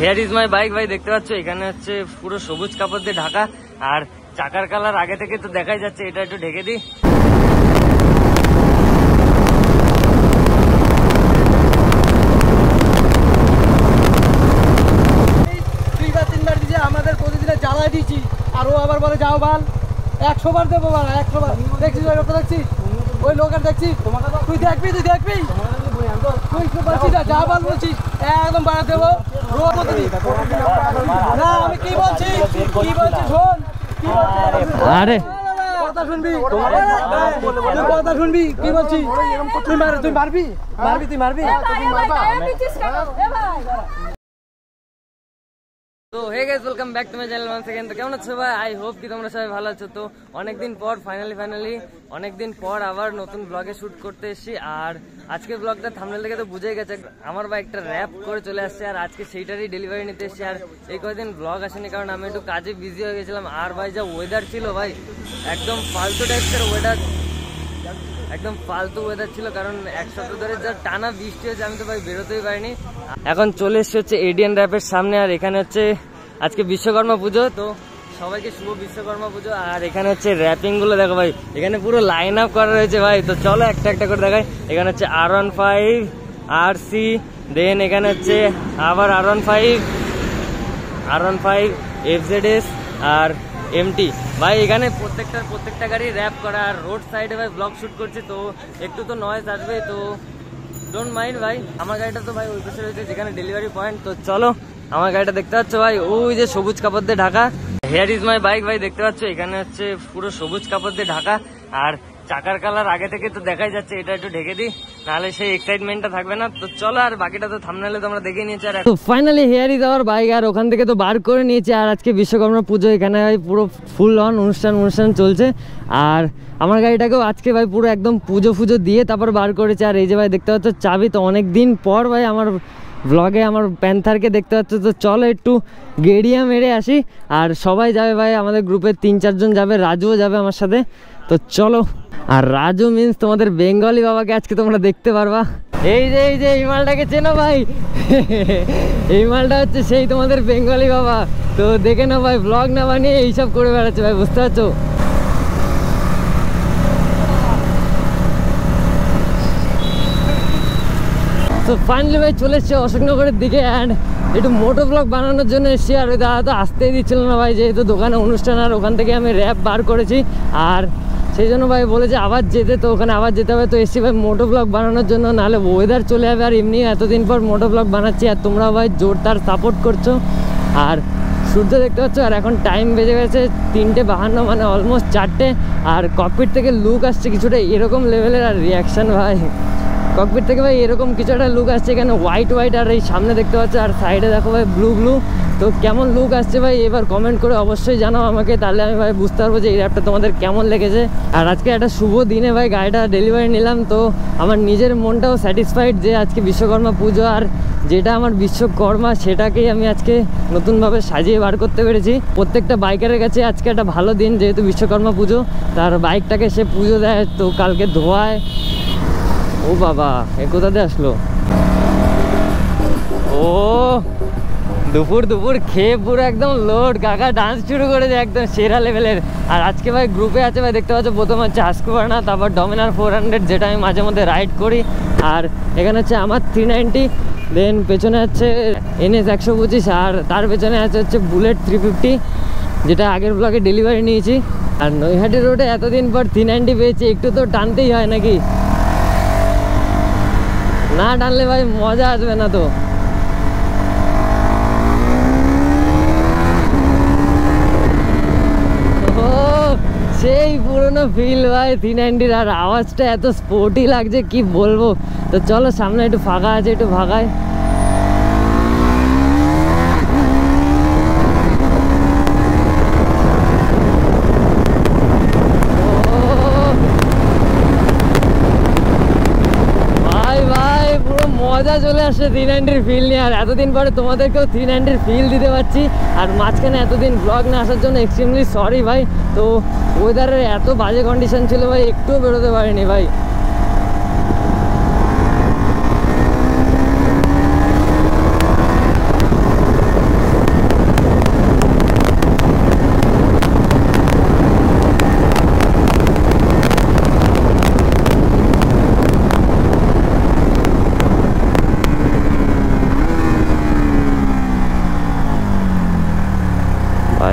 Here is my bike ভাই, দেখতে পাচ্ছ এখানে হচ্ছে পুরো সবুজ কাপড় দিয়ে ঢাকা, আর চাকার কালার আগে থেকে তো দেখাই যাচ্ছে, এটা একটু ঢেকে দিই। আমাদের প্রতিদিনে জ্বালাই দিচ্ছি আর ও আবার বলে যাও বাল 100 বার দেবো, 100 বার দেখছিস ওই লোকটা দেখছিস, ওই লোকের দেখছিস, তুই দেখবি তুই বলছিস যা বাল বলছিস একদম বাড়া দেবো না। আমি কি বলছি শোন, আরে কথা শুনবি কথা শুনবি কি বলছি, তুই মারবি। তো hey guys, welcome back to my channel once again. তো কেমন আছো ভাই? আই হোপ কি তোমরা সবাই ভালো আছো। তো অনেকদিন পর ফাইনালি অনেকদিন পর আবার নতুন ব্লগে শুট করতে এসেছি। আর আজকে ব্লগটা থাম্বনেল থেকে তো বুঝেই গেছে, আমার ভাই একটা র্যাপ করে চলে আসছে, আর আজকে সেইটারই ডেলিভারি নিতে এসেছি। আর এই কয়েকদিন ব্লগ আসেনি কারণ আমি একটু কাজে বিজি হয়ে গেছিলাম। আর ভাই যা ওয়েদার ছিল ভাই, একদম ফালতু টাইপের ওয়েদার, একদম ফালতু ওয়েদার ছিল, কারণ এক সপ্তাহ ধরে যা টানা বৃষ্টি হয়েছে, আমি তো ভাই বেরোতেই পারিনি। এখন চলে এসেছি হচ্ছে এডিএন র্যাপের সামনে, আর এখানে হচ্ছে আজকে বিশ্বকর্মা পুজো, তো সবাইকে শুভ বিশ্বকর্মা পুজো। আর এখানে হচ্ছে র্যাপিং গুলো দেখো ভাই, এখানে পুরো লাইন আপ করা রয়েছে ভাই। তো চলো একটা একটা করে দেখাই। এখানে হচ্ছে R15 RC, দেন এখানে হচ্ছে আবার R15 FZS আর MT ভাই। এখানে প্রত্যেকটা গাড়ি র্যাপ করা, আর রোড সাইডে ভাই ব্লগ শুট করছে, তো একটু তো নয়েজ আসবে, তো ডোন্ট মাইন্ড ভাই। আমার গাড়িটা তো ভাই ওই পাশে রয়েছে যেখানে ডেলিভারি পয়েন্ট। তো চলো আমার গাড়িটা দেখতে পাচ্ছ ভাই, ওই যে সবুজ কাপড় দিয়ে Dhaka. Here is my bike ভাই, দেখতে পাচ্ছ এখানে হচ্ছে পুরো সবুজ কাপড় দিয়ে ঢাকা, আর চাকার কালার আগে থেকে তো দেখাই যাচ্ছে, এটা একটু ঢেকে দিই, নাহলে সেই এক্সাইটমেন্টটা থাকবে না। তো চলো, আর বাকিটা তো থাম্বনেলে তোমরা দেখে নিয়েছি। আর তো finally here is our bike, আর ওখান থেকে তো বার করে নিয়েছি। আর আজকে বিশ্বকর্মা পুজো, এখানে পুরো ফুল অন অনুষ্ঠান চলছে। আর আমার গাড়িটাকেও আজকে ভাই পুরো একদম পুজো দিয়ে তারপর বার করেছে। আর এই যে ভাই দেখতে পাচ্ছ চাবি, তো অনেক দিন পর ভাই আমার ব্লগে আমার প্যান্থারকে দেখতে পাচ্ছ। তো চলো একটু গেড়িয়া মেরে আসি। আর সবাই যাবে ভাই, আমাদের গ্রুপে 3-4 জন যাবে, রাজুও যাবে আমার সাথে। তো চলো, আর রাজু মিন্স তোমাদের বেঙ্গলি বাবাকে আজকে তোমরা দেখতে পারবা। এই যে এই মালটাকে চেনো ভাই? এই মালটা হচ্ছে সেই তোমাদের বেঙ্গলি বাবা। তো দেখে নাও ভাই, ব্লগ না বানিয়ে এইসব করে বেড়াচ্ছে ভাই, বুঝতে পারছো? তো ফাইনালি ভাই চলে এসছে অশোকনগরের দিকে, অ্যান্ড একটু মোটো ব্লগ বানানোর জন্য এসছি। আর ওই দাদা তো আসতেই দিচ্ছিল না ভাই, যেহেতু দোকানে অনুষ্ঠান, আর ওখান থেকে আমি র্যাপ বার করেছি, আর সেই জন্য ভাই বলেছে আবার যেতে, তো ওখানে আবার যেতে হবে। তো এসছি ভাই মোটো ব্লগ বানানোর জন্য, নাহলে ওয়েদার চলে যাবে। আর এমনি এতদিন পর মোটো ব্লগ বানাচ্ছি, আর তোমরা ভাই জোরদার সাপোর্ট করছো। আর সূর্য দেখতে পাচ্ছ, আর এখন টাইম বেজে গেছে 3:52, মানে অলমোস্ট 4টে। আর ককপিট থেকে লুক আসছে কিছুটা এরকম লেভেলের, আর রিয়াকশান ভাই ককপিট থেকে ভাই এরকম কিছু একটা লুক আসছে, এখানে হোয়াইট, আর এই সামনে দেখতে পাচ্ছ, আর সাইডে দেখো ভাই ব্লু। তো কেমন লুক আসছে ভাই এবার কমেন্ট করে অবশ্যই জানাও আমাকে, তাহলে আমি ভাই বুঝতে পারবো যে এই র্যাপটা তোমাদের কেমন লেগেছে। আর আজকে একটা শুভ দিনে ভাই গাড়িটা ডেলিভারি নিলাম, তো আমার নিজের মনটাও স্যাটিসফাইড যে আজকে বিশ্বকর্মা পুজো, আর যেটা আমার বিশ্বকর্মা সেটাকেই আমি আজকে নতুনভাবে সাজিয়ে বার করতে পেরেছি। প্রত্যেকটা বাইকারের কাছে আজকে একটা ভালো দিন, যেহেতু বিশ্বকর্মা পুজো, তার বাইকটাকে সে পুজো দেয়, তো কালকে ধোয়ায়। ও বাবা, এ কোথাতে আসলো? ও দুপুর খেয়ে পুরো একদম লোড, কাকা ডান্স শুরু করেছে একদম সেরা লেভেলের। আর আজকে ভাই গ্রুপে আছে ভাই, দেখতে পাচ্ছ প্রথম হচ্ছে হাস্কুবার্না, তারপর ডমিনার 400, যেটা আমি মাঝে মধ্যে রাইড করি। আর এখানে হচ্ছে আমার 390, দেন পেছনে আছে NS 125, আর তার পেছনে আছে হচ্ছে বুলেট 350, যেটা আগের ব্লগে ডেলিভারি নিয়েছি। আর নৈহাটি রোডে এতদিন পর 390 পেয়েছি, একটু তো টানতেই হয় নাকি, না টানলে ভাই মজা আসবে না। তো সেই পুরোনো ফিল ভাই 390, আর আওয়াজটা এত স্পোর্টি লাগছে কি বলবো। তো চলো সামনে একটু ফাঁকা আছে, একটু ফাঁকায়। মজা চলে আসছে 390 ফিল নিয়ে, আর এতদিন পরে তোমাদেরকেও 390 ফিল দিতে পারছি। আর মাঝখানে এতদিন ব্লগ না আসার জন্য এক্সট্রিমলি সরি ভাই। তো ওয়েদারের এত বাজে কন্ডিশন ছিল ভাই, একটুও বেরোতে পারিনি ভাই।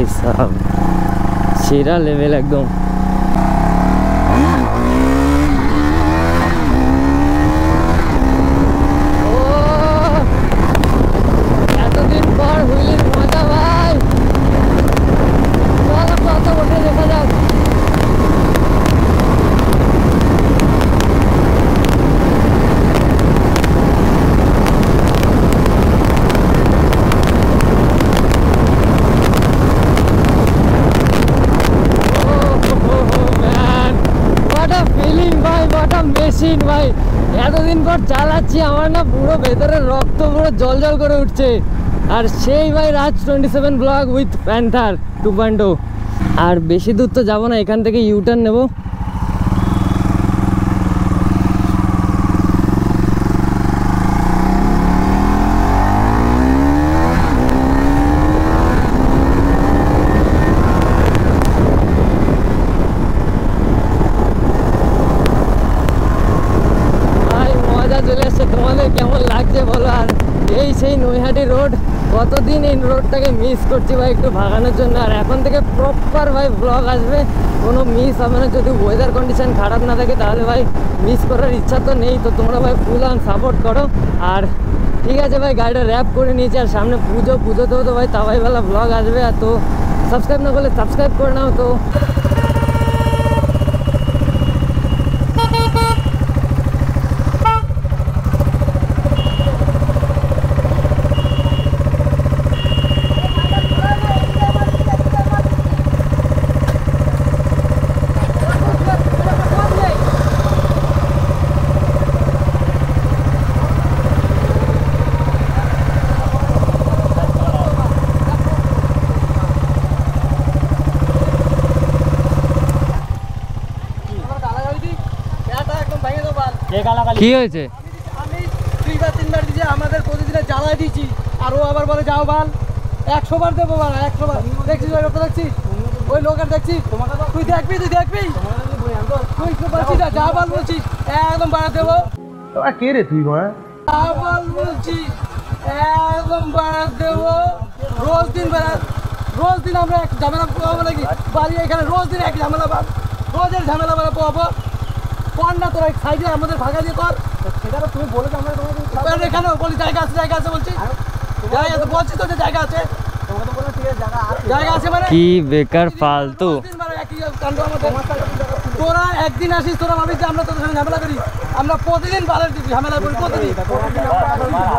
ভাই সাহেব সেরা লেভেল একদম। এতদিন পর হুইলির মজা ভাই, কত বসে দেখা যাক। মেশিন ভাই, এতদিন পর চালাচ্ছি, আমার না পুরো ভেতরে রক্ত পুরো জল জল করে উঠছে। আর সেই ভাই রাজ 27 ব্লগ উইথ প্যান্থার 2.0। আর বেশি দূর তো যাবো না, এখান থেকে ইউটার্ন নেবো। চলে এসছে, তোমাদের কেমন লাগছে বলো। আর এই সেই নৈহাটি রোড, কতদিন এই রোডটাকে মিস করছি ভাই একটু ভাগানোর জন্য। আর এখন থেকে প্রপার ভাই ব্লগ আসবে, কোনো মিস হবে না। যদি ওয়েদার কন্ডিশন খারাপ না থাকে তাহলে ভাই মিস করার ইচ্ছা তো নেই। তো তোমরা ভাই ফুল অন সাপোর্ট করো। আর ঠিক আছে ভাই, গাড়িটা র্যাপ করে নিয়েছি। আর সামনে পুজোতেও তো ভাই তাওয়াইওয়ালা ব্লগ আসবে। আর তো সাবস্ক্রাইব না করলে সাবস্ক্রাইব করে নাও। তো কি হয়েছে? আমি 2-3 বার দিয়েছি, আমাদের প্রতিদিনে জ্বালাই দিচ্ছি। আর ও আবার বলে যাও বাল, 100 বার দেবো বাল, 100 বার। দেখছিস ওই লোকটা দেখছিস, ওই লোকের দেখছিস, তুই দেখবি তুই বলছিস না, যা বাল বলছিস একদম বাড়া দেবো। কে রে তুই যা বাল বলছিস একদম বাড়া দেবো। রোজ দিন আমরা এক ঝামেলা পোয়াবো নাকি বাড়ি এখানে? রোজ দিন এক ঝামেলা বাল, রোজের ঝামেলা বাড়া পোয়াবো। কর না তোরা সাইডে আমাদের ভাগা দিয়ে কর। সেটা তুমি বলেছো আমরা তোমাকে এখানে বলি জায়গা আছে বলছি, জায়গা আছে বলছি তো, যে জায়গা আছে, জায়গা আছে মানে কি বেকার ফালতু। তোরা একদিন আসিস, তোরা ভাবিস যে আমরা তোদের সঙ্গে ঝামেলা করি। আমরা প্রতিদিন বালের ঝামেলা করি, প্রতিদিন।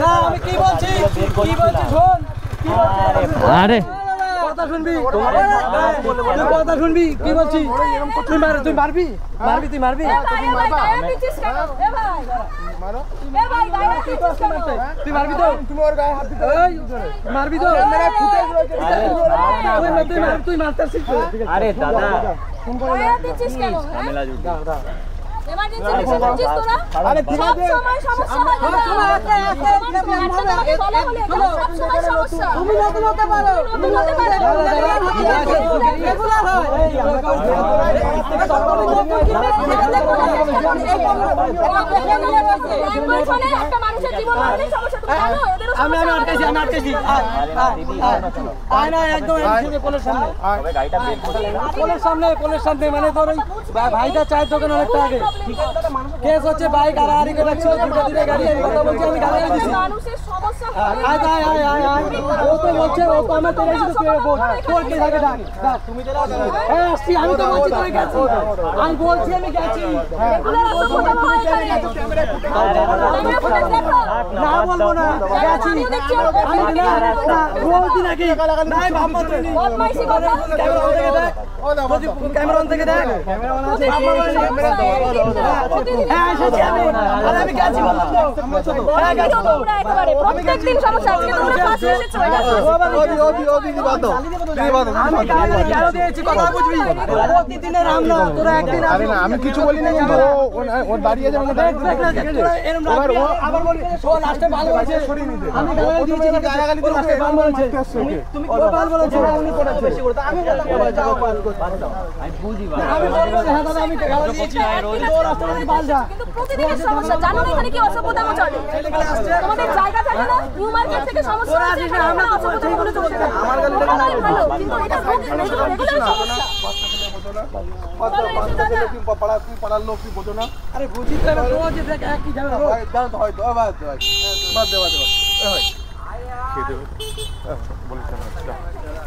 না আমি কি বলছি শোন, আরে কথা শুনবি, কথা শুনবি কি বলছি। তুই মারবি তুই মারবি তুই মারবি তো, মারবি তো, তুই মারতে আসছিস। আরে দাদা সামনে মানে তোর ভাইটা চায়ের দোকান অনেকটা আগে কেস হচ্ছে, বাইক আড়াআড়ি করে রাখছিল, দুটো দিনে গাড়ি। আমি কথা বলছি, আমি গাড়ি দিচ্ছি। ও তো বলছে, ও তো আমার চলে এসেছি, তোর কে থাকে ডাক। আসছি, আমি তো বলছি তোর গেছি, আমি বলছি আমি গেছি। না বলবো না, গেছি রোজ দিন আগে নাই ভাববো। ক্যামেরা অন থেকে দেখ, হ্যাঁ এসেছি আমি, আরে আমি গেছি বললাম তো, হ্যাঁ গেছি তো, প্রত্যেকদিন সমস্যা। আজকে তোমরা ফাঁসি এসেছো, এটা প্রতিদিনের রাম না, তোরা একদিন আমি কিছু বলি না, কিন্তু ও দাঁড়িয়ে যাবে আবার বলি ও লাস্টে ভালো বলেছে, আমি গালাগালি দিয়েছি, গালাগালি দিয়ে লাস্টে ভালো বলেছে। তুমি কি ভালো বলেছো? উনি করেছে বেশি করতে, আমি বললাম যাও পাল করতে। আমি বুঝি ভাই, আমি বলবো হ্যাঁ দাদা আমি গালাগালি দিয়েছি, ও লাস্টে বলে পাল যা। কিন্তু প্রতিদিনের সমস্যা, জানো না এখানে কি অসভ্যতাম চলে? তোমাদের জায়গা থাকে না, নিউ মার্কেট থেকে সমস্যা আছে, আমরা অসভ্যতাম করে চলছে। আমার গালিটা ভালো, কিন্তু এটা রেগুলার সমস্যা বলো এসে দাদা পাড়ার লোক তুই বোঝো না আরে বুঝি তো এবার রোজ দেখ একই ঝামেলা রোজ। জানো তো হয়তো বাদ দে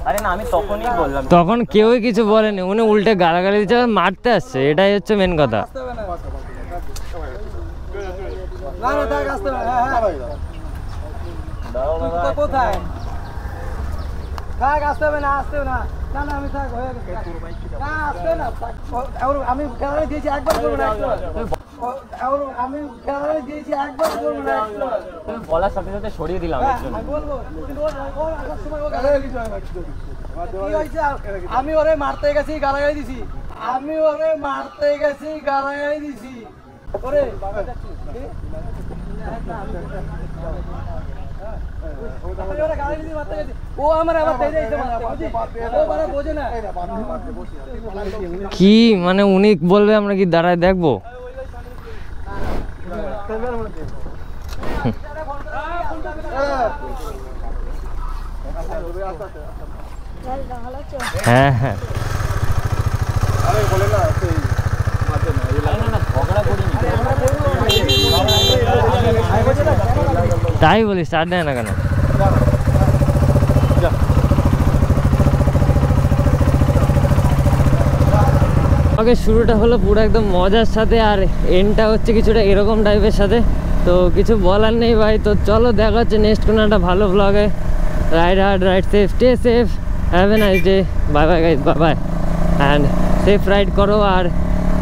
আরে না আমি তখনই বললাম, তখন কেউই কিছু বলেনি, উনি উল্টে গালাগালি দিচ্ছে আর মারতে আসছে, এটাই হচ্ছে মেন কথা। আসতে হবে না না না থাক আসতে হবে হ্যাঁ হ্যাঁ তুই তো কোথায় থাক আসতে হবে না না না আমি থাক হয়ে গেছে না আসতে হবে না থাক। আমি খেলা দিয়েছি একবার করবো না আমি খেলা দিয়েছি একবার করবো না তুমি বলার সাথে সাথে সরিয়ে দিলাম এর জন্য। আমি বলবো কিন্তু ও আসার সময় ও গালাগালি কি হয়েছে আমি ওরে মারতে গেছি গালাগালি দিছি ওরে ও আমার আবার বোঝে না কি মানে উনি বলবে আমরা কি দাঁড়ায় দেখবো? হ্যাঁ হ্যাঁ তাই বলি স্টার্ট দেয় না কেন? আগে শুরুটা হলো পুরো একদম মজার সাথে আর এন্ডটা হচ্ছে কিছুটা এরকম টাইপের সাথে, তো কিছু বলার নেই ভাই। তো চলো দেখা হচ্ছে নেক্সট কোনো একটা ভালো ব্লগে। Ride hard, ride safe, stay safe, have a nice day, bye bye guys, bye bye and safe ride করো। আর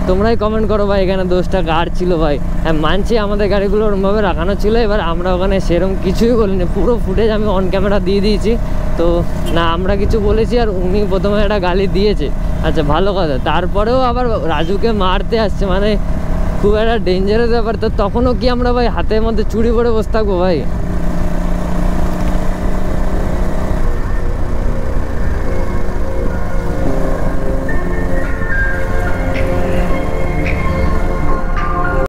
তোমরাই কমেন্ট করো ভাই এখানে দোষটা কার ছিল ভাই। হ্যাঁ মানছি আমাদের গাড়িগুলো ওরমভাবে রাখানো ছিল, এবার আমরা ওখানে সেরকম কিছুই বলিনি, পুরো ফুটেজ আমি অন ক্যামেরা দিয়ে দিয়েছি। তো না আমরা কিছু বলেছি আর উনি প্রথমে একটা গালি দিয়েছে, আচ্ছা ভালো কথা, তারপরেও আবার রাজুকে মারতে আসছে, মানে খুব একটা ডেঞ্জারাস ব্যাপার। তো তখনও কি আমরা ভাই হাতের মধ্যে চুরি পরে বসে থাকবো ভাই?